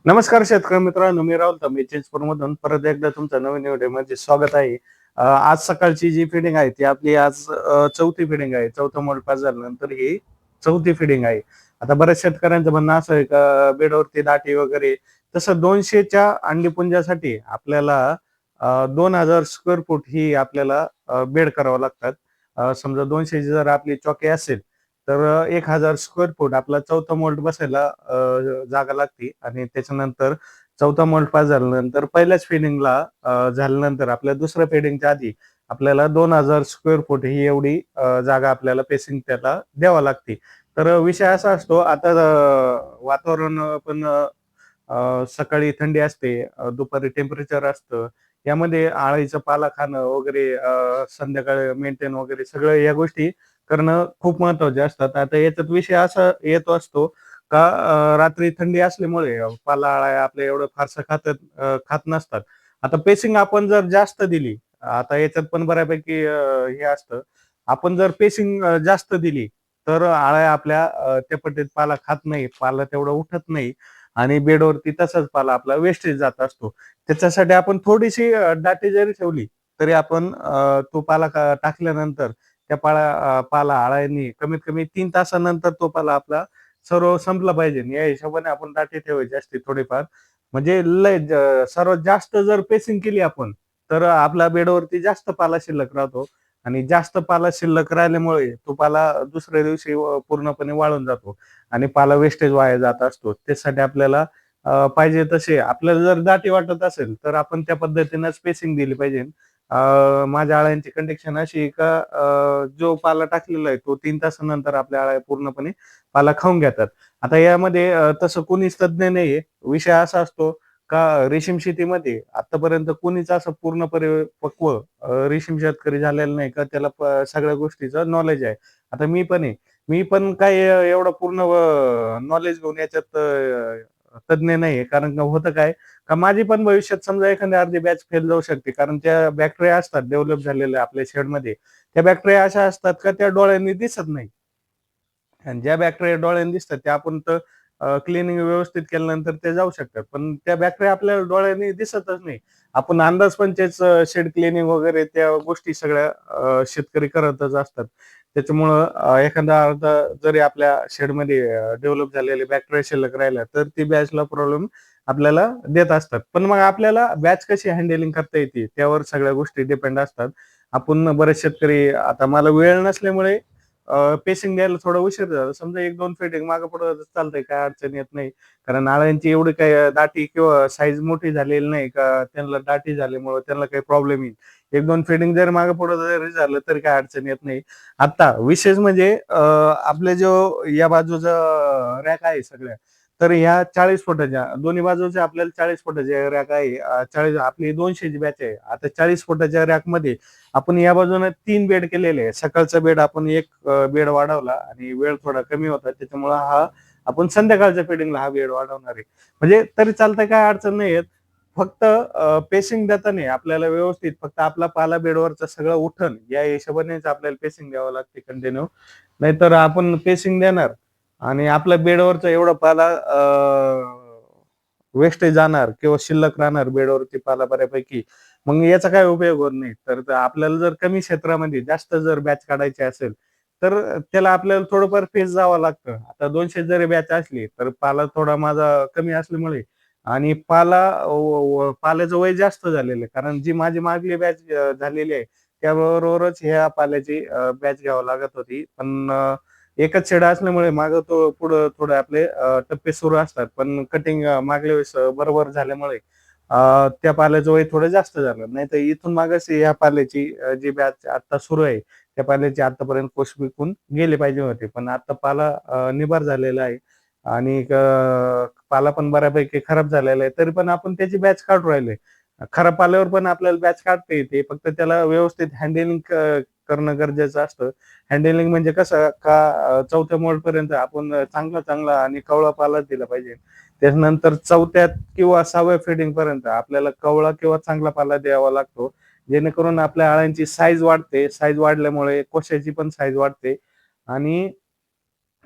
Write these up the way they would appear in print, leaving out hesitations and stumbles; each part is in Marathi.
नमस्कार शेतकरी मित्रांनो, मी राहुल तांबे चिंचपूरमधून परत एकदा तुमचं नवीन व्हिडिओमध्ये स्वागत आहे. आज सकाळची जी फिडिंग आहे ती आपली आज चौथी फिडिंग आहे. चौथा मोड पास झाल्यानंतर ही चौथी फिडिंग आहे. आता बऱ्याच शेतकऱ्यांचं म्हणणं असं आहे का बेडवरती दाटी वगैरे तसं 200च्या अंडीपुंजासाठी आपल्याला 2000 स्क्वेअर फूट ही आपल्याला बेड करावं लागतात. समजा 200ची जर आपली चॉकी असेल तर 1000 स्क्वेअर फूट आपला चौथा मोल्ड बसायला जागा लागते आणि त्याच्यानंतर चौथा मोल्ड पास झाल्यानंतर पहिल्याच फिडिंगला झाल्यानंतर आपल्या दुसऱ्या फिडिंगच्या आधी आपल्याला 2000 स्क्वेअर फूट ही एवढी जागा आपल्याला पेसिंग त्याला द्यावा लागते. तर विषय असा असतो आता वातावरण पण सकाळी थंडी असते, दुपारी टेम्परेचर असतं. यामध्ये अळीचा पाला खाणं वगैरे संध्याकाळी मेंटेन वगैरे सगळं या गोष्टी करणं खूप महत्त्वाचे असतात. आता याच्यात विषय असा येतो असतो का रात्री थंडी असल्यामुळे पाला अळ्या आपल्या एवढं फारसं खात नसतात. आता पेसिंग आपण जर जास्त दिली, आता याच्यात पण बऱ्यापैकी हे असतं. आपण जर पेसिंग जास्त दिली, तर अळ्या आपल्या त्या पट्टीत पाला खात नाही, पाला तेवढा उठत नाही आणि बेडवरती तसाच पाला आपला वेस्टेज जात असतो. त्याच्यासाठी आपण थोडीशी दाटी जरी ठेवली, तरी आपण तो पाला टाकल्यानंतर त्या पाला अळ्यांनी कमीत कमी 3 तासानंतर तो पाला आपला सर्व संपला पाहिजे. या हिशोबाने आपण दाटी ठेवायची असते थोडीफार. म्हणजे सर्वात जास्त जर पेसिंग केली आपण, तर आपल्या बेडवरती जास्त पाला शिल्लक राहतो आणि जास्त पाला शिल्लक राहिल्यामुळे तो पाला दुसऱ्या दिवशी पूर्णपणे वाळून जातो आणि पाला वेस्टेज वाया जात असतो. त्यासाठी आपल्याला पाहिजे तसे आपल्याला जर दाटी वाटत असेल, तर आपण त्या पद्धतीनं स्पेसिंग दिली पाहिजे. माझ्या अळ्यांची कंडिशन अशी आहे का जो पाला टाकलेला आहे तो 3 तासानंतर आपल्या अळ्या पूर्णपणे पाला खाऊन घेतात. आता यामध्ये तसं कोणीच तज्ञ नाहीये. विषय असा असतो का रेशीम शेतीमध्ये आतापर्यंत कोणीच असं पूर्ण परिपक्व रेशीम शेतकरी झालेला नाही का त्याला सगळ्या गोष्टीचं नॉलेज आहे. आता मी पण आहे. मी पण काय एवढं पूर्ण नॉलेज घेऊन याच्यात तज्ञ नाहीये. कारण का होतं काय, का माझी पण भविष्यात समजा एखादी अर्धी बॅच फेल जाऊ शकते. कारण त्या बॅक्टेरिया असतात डेव्हलप झालेल्या आपल्या शेडमध्ये. त्या बॅक्टेरिया अशा असतात का त्या डोळ्यांनी दिसत नाही. आणि ज्या बॅक्टेरिया डोळ्यांनी दिसतात त्या आपण तर क्लिनिंग व्यवस्थित केल्यानंतर ते जाऊ शकतात. पण त्या बॅक्टेरिया आपल्याला डोळ्यांनी दिसतच नाही. आपण अंदाजपंचेच शेड क्लिनिंग वगैरे त्या गोष्टी सगळ्या शेतकरी करतच असतात. त्याच्यामुळं एखादा अर्धा जरी आपल्या शेडमध्ये डेव्हलप झालेले बॅक्टेरिया शिल्लक राहिला, तर ती बॅचला प्रॉब्लेम आपल्याला देत असतात. पण मग आपल्याला बॅच कशी हँडलिंग करता येते, त्यावर सगळ्या गोष्टी डिपेंड असतात. आपण बरेच शेतकरी आता मला वेळ नसल्यामुळे पेसिंग द्यायला थोडा उशीर झाला. समजा 1-2 फिटिंग मागे-पुढे चालतंय, काही अडचण येत नाही. कारण नाळ्यांची एवढी काही दाटी किंवा साईज मोठी झालेली नाही का त्यांना दाटी झाल्यामुळे त्यांना काही प्रॉब्लेम येईल. 1-2 फिटिंग जर मागे-पुढे जरी झालं तरी काही अडचण येत नाही. आता विशेष म्हणजे आपले जो या बाजूचा रॅक आहे सगळ्या, तर ह्या 40 फुटाच्या दोन्ही बाजूच्या आपल्याला 40 फुटाच्या रॅक आहे. 40 आपली 200 ची बॅच आहे. आता 40 फुटाच्या रॅकमध्ये आपण या बाजूने 3 बेड केलेले आहे. सकाळचा बेड आपण एक बेड वाढवला आणि वेळ थोडा कमी होता त्याच्यामुळं हा आपण संध्याकाळच्या फिडिंगला हा बेड वाढवणार आहे. म्हणजे तरी चालतंय काही अडचण नाही येत. फक्त पेसिंग देताना आपल्याला व्यवस्थित फक्त आपला पाला बेडवरचं सगळं उठण या हिशोबानेच आपल्याला पेसिंग द्यावं लागते कंटिन्यू. नाहीतर आपण पेसिंग देणार आणि आपल्या बेडवरचा एवढा पाला वेस्टेज जाणार किंवा शिल्लक राहणार बेडवरती पाला बऱ्यापैकी. मग याचा काय उपयोग होत नाही. तर आपल्याला जर कमी क्षेत्रामध्ये जास्त जर बॅच काढायची असेल, तर त्याला आपल्याला थोडंफार फेस जावं लागतं. आता 200 जरी बॅच असली, तर पाला थोडा माझा कमी असल्यामुळे आणि पाल्याचं वय जास्त झालेलं आहे. कारण जी माझी मागली बॅच झालेली आहे, त्याबरोबरच ह्या पाल्याची बॅच घ्यावी लागत होती. पण एकच शेड असल्यामुळे मागं तो पुढं थोडे आपले टप्पे सुरू असतात. पण कटिंग मागल्या वेळेस बरोबर झाल्यामुळे त्या पाल्याचं वय थोडं जास्त झालं. नाहीतर इथून मागास ह्या पाल्याची जी बॅच आता सुरू आहे, त्या पाल्याचे आतापर्यंत कोष विकून गेले पाहिजे होते. पण आता पाला निभार झालेला आहे आणि पाला पण बऱ्यापैकी खराब झालेला आहे. तरी पण आपण त्याची बॅच काढून राहिलोय. खराब पाल्यावर पण आपल्याला बॅच काढता येते. फक्त त्याला व्यवस्थित हँडलिंग करणं गरजेचं असतं. हँडलिंग म्हणजे कसं का चौथ्या मोडपर्यंत आपण चांगला आणि कवळा पालाच दिला पाहिजे. त्याच्यानंतर 4थ्यात किंवा 6व्या फीडिंगपर्यंत आपल्याला कवळा किंवा चांगला पाला द्यावा लागतो. जेणेकरून आपल्या अळ्यांची साईज वाढते. साईज वाढल्यामुळे कोशाची पण साईज वाढते आणि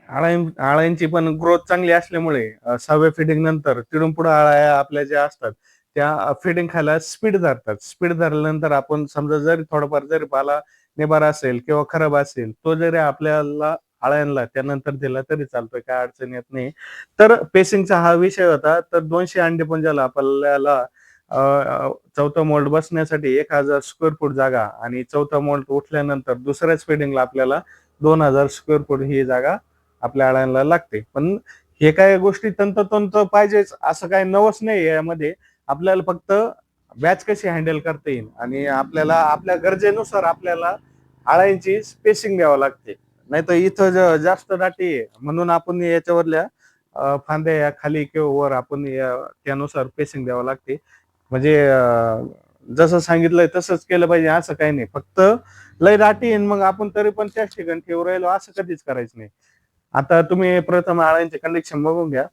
आळ्यांची पण ग्रोथ चांगली असल्यामुळे 6व्या फीडिंग नंतर तिथून पुढे आळ्या आपल्या ज्या असतात त्या फीडिंग खायला स्पीड धरतात. स्पीड धरल्यानंतर आपण समजा जरी थोडाफार जरी पाला निबार असेल किंवा खराब असेल, तो जरी आपल्याला आळ्यांना त्यानंतर दिला तरी चालतोय, काही अडचण येत नाही. तर पेसिंगचा हा विषय होता. तर 200 अंडेपुंजाला आपल्याला अ, अ, चौथा मोल्ड बसण्यासाठी 1000 स्क्वेअर फूट जागा आणि चौथा मोल्ड उठल्यानंतर दुसऱ्याच फीडिंगला आपल्याला 2000 स्क्वेअर फूट ही जागा आपल्या अळ्यांना लागते. पण हे काही गोष्टी तंतोतंत पाहिजेच असं काही नवस नाही यामध्ये. आपल्याला फक्त बॅच कशी हँडल करता येईल आणि आपल्याला आपल्या गरजेनुसार आपल्याला अळ्यांची स्पेसिंग द्यावं लागते. नाहीतर इथं जास्त दाटी आहे म्हणून आपण याच्यावरल्या फांद्या या खाली किंवा वर आपण त्यानुसार पेसिंग द्यावं लागते. म्हणजे जसं सांगितलंय तसंच केलं पाहिजे असं काही नाही. फक्त लय दाटी आहे मग आपण तरी पण त्याच ठिकाणी ठेवू राहिलो असं कधीच करायचं नाही. आता तुम्ही प्रथम अळ्यांचे कंडिक्शन बघून घ्या.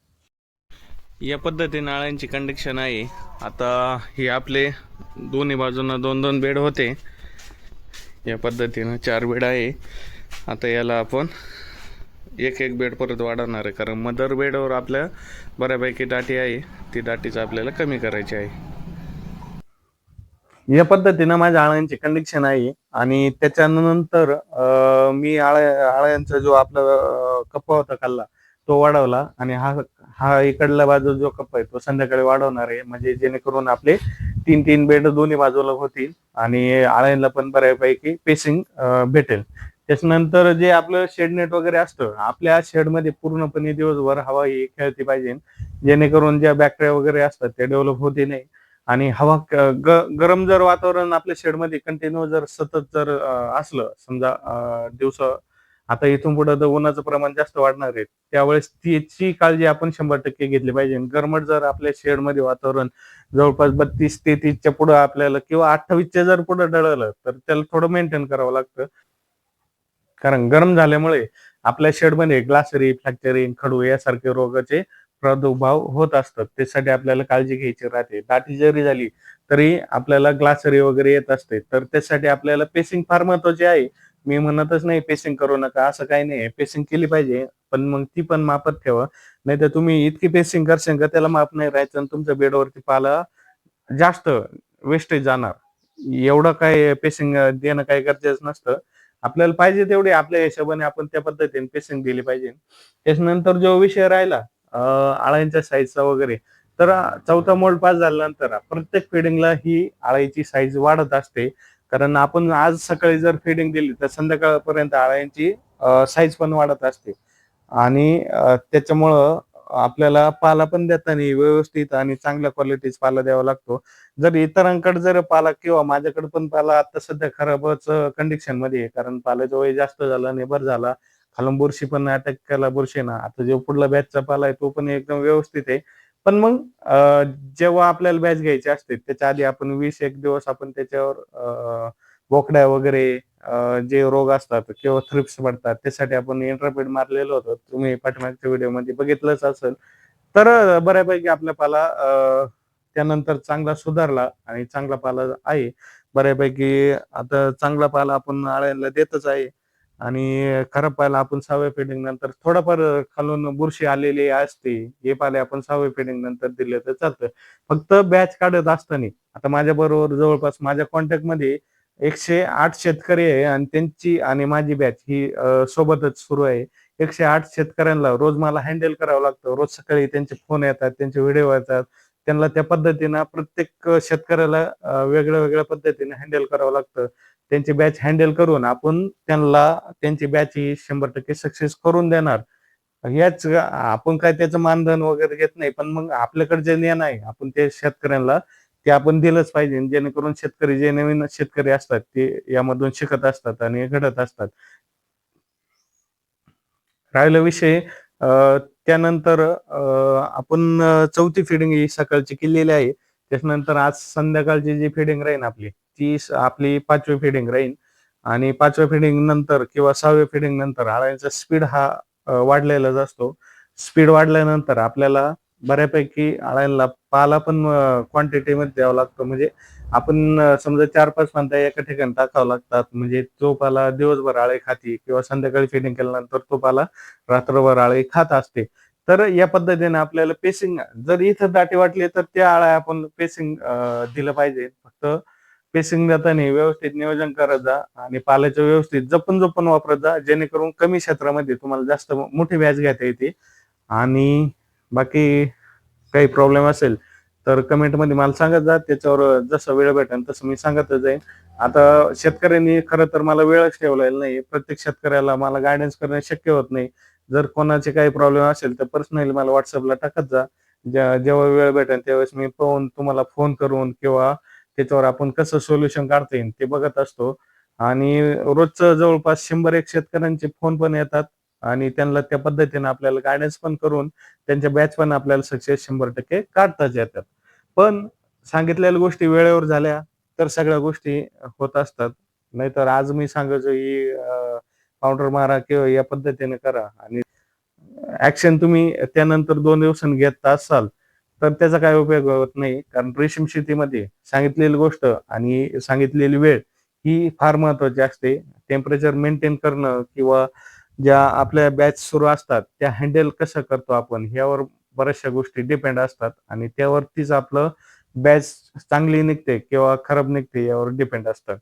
या पद्धतीने अळ्यांची कंडिक्शन आहे. आता हे आपले दोन्ही बाजूंना 2-2 बेड होते. या पद्धतीनं 4 बेड आहे. आता याला आपण एक एक बेड परत वाढवणार आहे, कारण मदर बेडवर आपल्या बऱ्यापैकी दाटी आहे. ती दाटीचं आपल्याला कमी करायची आहे. या पद्धतीनं माझ्या अळ्यांची कंडिक्शन आहे आणि त्याच्यानंतर मी अळ्यांचा जो आपला कप्पा होता खाल्ला तो वाढवला आणि हा हा इकडला बाजू जो कप्पा आहे तो संध्याकाळी वाढवणार आहे, म्हणजे जेणेकरून आपले 3-3 बेड दोन्ही बाजूला होतील आणि अळ्यांना पण बऱ्यापैकी पेसिंग भेटेल. त्याच्यानंतर जे आपलं शेड नेट वगैरे असतं, आपल्या शेडमध्ये पूर्णपणे दिवसभर हवा ही खेळती पाहिजे, जेणेकरून ज्या बॅक्टेरिया वगैरे असतात त्या डेव्हलप होते नाही. आणि हवा गरम जर वातावरण आपल्या शेडमध्ये कंटिन्यू जर सतत जर असलं समजा दिवसा आता इथून पुढे तर उन्हाचं प्रमाण जास्त वाढणार आहे. त्यावेळेस त्याची काळजी आपण 100% घेतली पाहिजे. गरमट जर आपल्या शेडमध्ये वातावरण जवळपास 32-33च्या पुढे आपल्याला किंवा 28च्या जर पुढे ढळलं तर त्याला थोडं मेंटेन करावं लागतं. कारण गरम झाल्यामुळे आपल्या शेडमध्ये ग्लासरी, फ्रॅक्चरिंग, खडू यासारखे रोगाचे प्रादुर्भाव होत असतात. त्यासाठी आपल्याला काळजी घ्यायची राहते. दाटी जरी झाली तरी आपल्याला ग्लासरी वगैरे येत असते. तर त्यासाठी आपल्याला पेसिंग फार महत्वाची आहे. मी म्हणतच नाही पेसिंग करू नका असं काही नाही. पेसिंग केली पाहिजे, पण मग ती पण मापात ठेवा. नाहीतर तुम्ही इतकी पेसिंग करशाल का त्याला माप नाही राहायचं आणि तुमच्या बेडवरती पाला जास्त वेस्टेज जाणार. एवढं काय पेसिंग देणं काही गरजेचं नसतं. आपल्याला पाहिजे तेवढी आपल्या हिशोबाने आपण त्या पद्धतीने पेसिंग दिली पाहिजे. त्याच्यानंतर जो विषय राहिला अळ्यांच्या साईजचा वगैरे, तर चौथा मोल्ड पास झाल्यानंतर प्रत्येक फीडिंगला ही अळीची साईज वाढत असते. कारण आपण आज सकाळी जर फीडिंग दिली तर संध्याकाळपर्यंत अळ्यांची साईज पण वाढत असते आणि त्याच्यामुळं आपल्याला पाला पण देताना व्यवस्थित आणि चांगल्या क्वालिटीचा पाला द्यावा लागतो. जर इतरांकडे जर पाला किंवा माझ्याकडे पण पाला आता सध्या खराबच कंडिशन मध्ये आहे, कारण पाल्याचं वय जास्त झालं, निबर झाला, खालून बुरशी पण अटॅक केला बुरशीनं. आता जो पुढला बॅचचा पाला आहे तो पण एकदम व्यवस्थित आहे. पण मग जेव्हा आपल्याला बॅच घ्यायची असते त्याच्या आधी आपण 20-1 दिवस आपण त्याच्यावर बोकड्या वगैरे जे रोग असतात किंवा थ्रिप्स पडतात त्यासाठी आपण इंट्रापेड मारलेलं होतं. तुम्ही पाठीमागच्या व्हिडिओमध्ये बघितलंच असेल. तर बऱ्यापैकी आपला पाला त्यानंतर चांगला सुधारला आणि चांगला पाला आहे. बऱ्यापैकी आता चांगला पाला आपण अळ्यांना देतच आहे आणि खराब पाला आपण 6व्या फीडिंग नंतर थोडाफार खालून बुरशी आलेली असते. हे पाले आपण 6व्या फीडिंग नंतर दिले तर चालतं. फक्त बॅच काढत असताना आता माझ्याबरोबर जवळपास माझ्या कॉन्टॅक्टमध्ये 108 शेतकरी आहे आणि त्यांची आणि माझी बॅच ही सोबतच सुरू आहे. 108 शेतकऱ्यांना रोज मला हँडल करावं लागतं. रोज सकाळी त्यांचे फोन येतात, त्यांचे व्हिडिओ येतात. त्यांना त्या पद्धतीनं प्रत्येक शेतकऱ्याला वेगळ्या-वेगळ्या पद्धतीने हँडल करावं लागतं. त्यांची बॅच हँडल करून आपण त्यांना त्यांची बॅच ही 100% सक्सेस करून देणार. आपण काय त्याचं मानधन वगैरे घेत नाही. पण मग आपल्याकडे जे ज्ञान आहे आपण ते शेतकऱ्यांना ते आपण दिलंच पाहिजे. जेणेकरून शेतकरी जे नवीन शेतकरी असतात ते यामधून शिकत असतात आणि घडत असतात. राहिला विषय त्यानंतर आपण चौथी फिडिंग ही सकाळची केलेली आहे. त्याच्यानंतर आज संध्याकाळची जी फिडिंग राहील आपली, ती आपली 5वी फिडिंग राहील आणि 5व्या फिडिंग नंतर किंवा 6व्या फिडिंग नंतर अळ्यांचा स्पीड हा वाढलेलाच असतो. स्पीड वाढल्यानंतर आपल्याला बऱ्यापैकी आळ्यांना पाला पण क्वांटिटी मध्ये द्यावा लागतो. म्हणजे आपण समजा 4-5 फांद्या एका ठिकाणी टाकावं लागतात. म्हणजे तो पाला दिवसभर आळे खाती किंवा संध्याकाळी फिडिंग केल्यानंतर तो पाला रात्रभर आळे खात असते. तर या पद्धतीने आपल्याला पेसिंग जर इथं दाटी वाटली तर त्या आळ्या आपण पेसिंग दिलं पाहिजे. फक्त पेसिंग देताना व्यवस्थित नियोजन करत जा आणि पाल्याचं व्यवस्थित जपून वापरत जा, जेणेकरून कमी क्षेत्रामध्ये तुम्हाला जास्त मोठी बॅच घेता येते. आणि बाकी काही प्रॉब्लेम असेल तर कमेंटमध्ये मला सांगत जा. त्याच्यावर जसा वेळ भेटेल तसं मी सांगतच जाईन. आता शेतकऱ्यांनी खरं तर मला वेळच ठेवलेला नाही. प्रत्येक शेतकऱ्याला मला गायडन्स करणं शक्य होत नाही. जर कोणाचे काही प्रॉब्लेम असेल तर पर्सनली मला WhatsAppला टाकत जा. जेव्हा वेळ भेटेल त्यावेळेस मी पाहून तुम्हाला फोन करून किंवा त्याच्यावर आपण कसं सोल्युशन काढता येईल ते बघत असतो. आणि रोजचं जवळपास 100-1 शेतकऱ्यांचे फोन पण येतात आणि त्यांना त्या पद्धतीने आपल्याला गायडन्स पण करून त्यांच्या बॅच पण आपल्याला सक्सेस 100% काढताच येतात. पण सांगितलेल्या गोष्टी वेळेवर झाल्या तर सगळ्या गोष्टी होत असतात. नाहीतर आज मी सांगायचो ही पावडर मारा किंवा या पद्धतीने करा आणि ॲक्शन तुम्ही त्यानंतर 2 दिवसांनी घेत असाल, तर त्याचा काही उपयोग होत नाही. कारण रेशीम शेतीमध्ये सांगितलेली गोष्ट आणि सांगितलेली वेळ ही फार महत्त्वाची असते. टेम्परेचर मेंटेन करणं किंवा ज्या आपल्या बॅच सुरू असतात, त्या हँडल कसं करतो आपण यावर बऱ्याचशा गोष्टी डिपेंड असतात आणि त्यावरतीच आपलं बॅच चांगली निघते किंवा खराब निघते यावर डिपेंड असतं.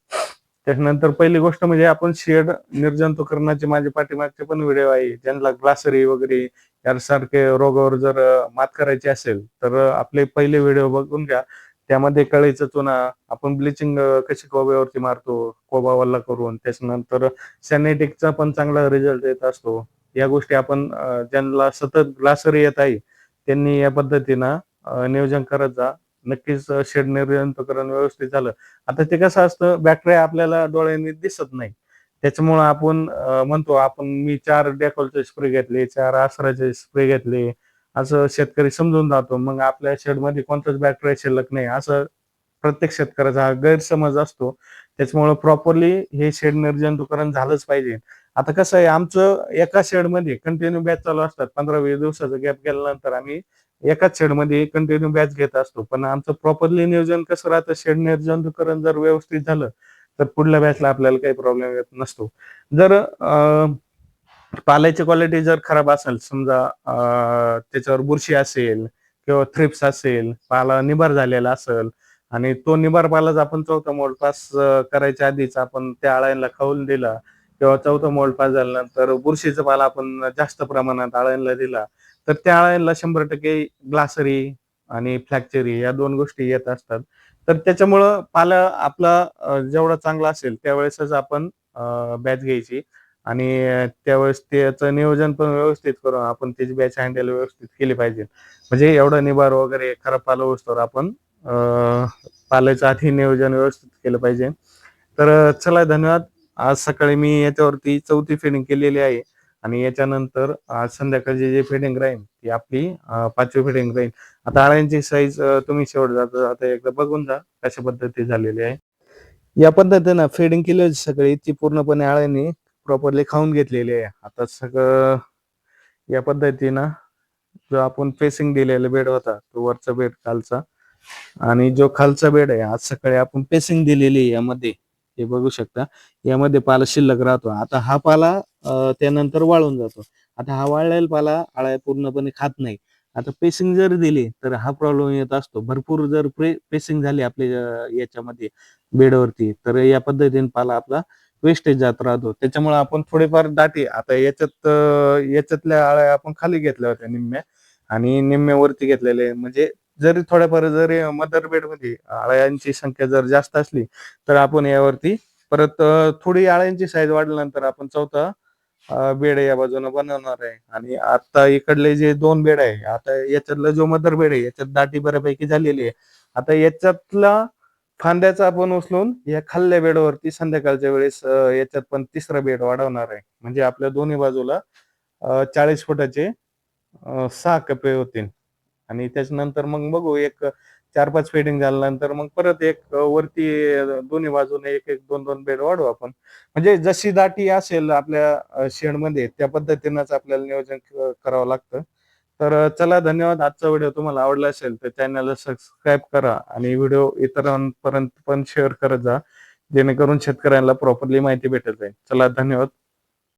त्याच्यानंतर पहिली गोष्ट म्हणजे आपण शेड निर्जंतुकरणाचे माझे पाठीमागचे पण व्हिडिओ आहे. ज्यांना ग्लासरी वगैरे यासारखे रोगावर जर मात करायची असेल, तर आपले पहिले व्हिडिओ बघून घ्या. त्यामध्ये कळीचा चुना, आपण ब्लिचिंग कशी कोब्यावरती मारतो, कोबा वल्ला करून. त्याच्यानंतर सॅनेटिकचा पण चांगला रिझल्ट येत असतो. या गोष्टी आपण ज्यांना सतत ग्लासरी येत आहे, त्यांनी या पद्धतीनं नियोजन करत जा. नक्कीच शेड निर्जंतुकरण व्यवस्थित झालं. आता ते कसं असतं बॅक्टेरिया आपल्याला डोळ्यांनी दिसत नाही. त्याच्यामुळं आपण म्हणतो आपण मी 4 डेटॉलचे स्प्रे घेतले, 4 अस्त्राचे स्प्रे घेतले, असं शेतकरी समजून जातो. मग आपल्या शेडमध्ये कोणताच बॅक्टेरिया शिल्लक नाही, असं प्रत्येक शेतकऱ्याचा हा गैरसमज असतो. त्याच्यामुळं प्रॉपरली हे शेड निर्जंतुकरण झालंच पाहिजे. आता कसं आहे आमचं एका शेडमध्ये कंटिन्यू बॅच चालू असतात. 15-20 दिवसाचा गॅप गेल्यानंतर आम्ही एकाच शेडमध्ये कंटिन्यू बॅच घेत असतो. पण आमचं प्रॉपरली नियोजन कसं राहतं शेड निर्जंतुकरण जर व्यवस्थित झालं, तर पुढल्या बॅचला आपल्याला काही प्रॉब्लेम येत नसतो. जर पाल्याची क्वालिटी जर खराब असेल समजा त्याच्यावर बुरशी असेल किंवा थ्रिप्स असेल, पाला निभार झालेला असेल आणि तो निभार पालाच आपण चौथा मोड पास करायच्या आधीच आपण त्या अळ्यांना खाऊन दिला किंवा चौथा मोड पास झाल्यानंतर बुरशीचा पाला आपण जास्त प्रमाणात अळ्यांना दिला, तर त्या अळ्यांना 100% ग्लासरी आणि फ्लॅक्चरी या 2 गोष्टी येत असतात. तर त्याच्यामुळं पाला आपला जेवढा चांगला असेल त्यावेळेसच आपण बॅच घ्यायची आणि त्यावेळेस त्याचं नियोजन पण व्यवस्थित करून आपण त्याची बॅच हँडल व्यवस्थित केली पाहिजे. म्हणजे एवढा निभार वगैरे खराब पाला होईस्तोवर आपण पाल्याचं आधी नियोजन व्यवस्थित केलं पाहिजे. तर चला धन्यवाद. आज सकाळी मी याच्यावरती 4थी फिडिंग केलेली आहे आणि याच्यानंतर आज संध्याकाळची जी फिडिंग राहील ती आपली 5वी फिडिंग राहील. आता अळ्यांची साईज तुम्ही शेवट जाता जाता एकदा बघून जा कशा पद्धती झालेली आहे. या पद्धतीनं फिडिंग केली होती सगळी ती पूर्णपणे अळ्यांनी प्रॉपरली खाऊन घेतलेली आहे. आता सगळं या पद्धतीनं जो आपण फेसिंग दिलेला बेड होता, तो वरचा बेड खालचा आणि जो खालचा बेड आहे, आज सकाळी आपण पेसिंग दिलेली आहे यामध्ये. हे बघू शकता. यामध्ये पाला शिल्लक राहतो. आता हा पाला त्यानंतर वाळून जातो. आता हा वाळलेला पाला अळ्या पूर्णपणे खात नाही. आता पेसिंग जर दिली तर हा प्रॉब्लेम येत असतो. भरपूर जर पेसिंग झाली आपल्या याच्यामध्ये बेडवरती, तर या पद्धतीने पाला आपला वेस्टेज जात राहतो. त्याच्यामुळे आपण थोडेफार दाटी आता याच्यातल्या अळ्या आपण खाली घेतल्या होत्या निम्म्या आणि निम्म्या वरती घेतलेले. म्हणजे जरी थोड्याफार जरी मदर बेडमध्ये अळ्यांची संख्या जर जास्त असली, तर आपण यावरती परत थोडी अळ्यांची साईज वाढल्यानंतर आपण चौथा बेड या बाजूने बनवणार आहे. आणि आता इकडले जे 2 बेड आहे, आता याच्यातला जो मदर बेड आहे, याच्यात दाटी बऱ्यापैकी झालेली आहे. आता याच्यातला फांद्याचा आपण उचलून या खाल्ल्या बेडवरती संध्याकाळच्या वेळेस याच्यात पण 3रा बेड वाढवणार आहे. म्हणजे आपल्या दोन्ही बाजूला 40 फुटाचे 6 कप्पे होतील. आणि त्याच्यानंतर मग बघू एक 4-5 फेडिंग झाल्यानंतर मग परत एक वरती दोन्ही बाजूने 1-1, 2-2 बेड वाढवू आपण. म्हणजे जशी दाटी असेल आपल्या शेडमध्ये त्या पद्धतीनंच आपल्याला नियोजन करावं लागतं. तर चला धन्यवाद. आजचा व्हिडिओ तुम्हाला आवडला असेल तर चॅनलला सबस्क्राईब करा आणि व्हिडिओ इतरांपर्यंत पण शेअर करत जा, जेणेकरून शेतकऱ्यांना प्रॉपरली माहिती भेटत जाईल. चला धन्यवाद.